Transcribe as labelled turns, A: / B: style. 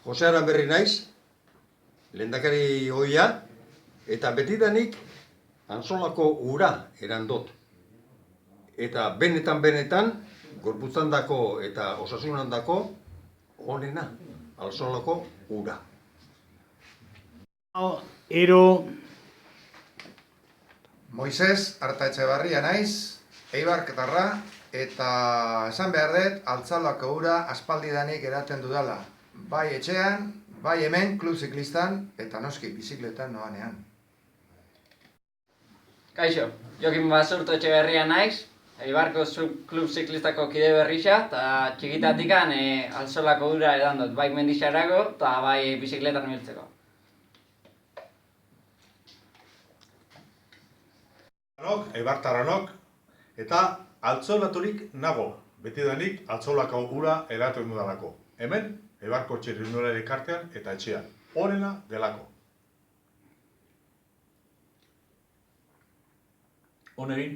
A: Jose Aranberri naiz, lehendakari ohia, eta betidanik Antsolako ura erandot. Eta benetan, gorputzandako eta osasunandako onena, Antsolako ura.
B: Moises Artaetxebarria naiz, Eibarketarra, eta esan behar dut, Altzaolako ura aspaldidanik eraten dudala. Bai etxean, bai hemen, klub ziklistan, eta noski bizikletan noanean.
C: Kaixo, Jokin Basurto Etxeberria naiz, Eibarko klub ziklistako kide berrisa, eta txikitatikan Altzaolako ura edan dut, bai mendixarako eta bai bizikletan ibiltzeko.
D: Eibartarranok, eta Altzaolaturik nago, betidanik Altzaolako ura eraten dudalako. Hemen, Eibarko txirrindulari elkartean eta etxean, onena delako.
E: On egin,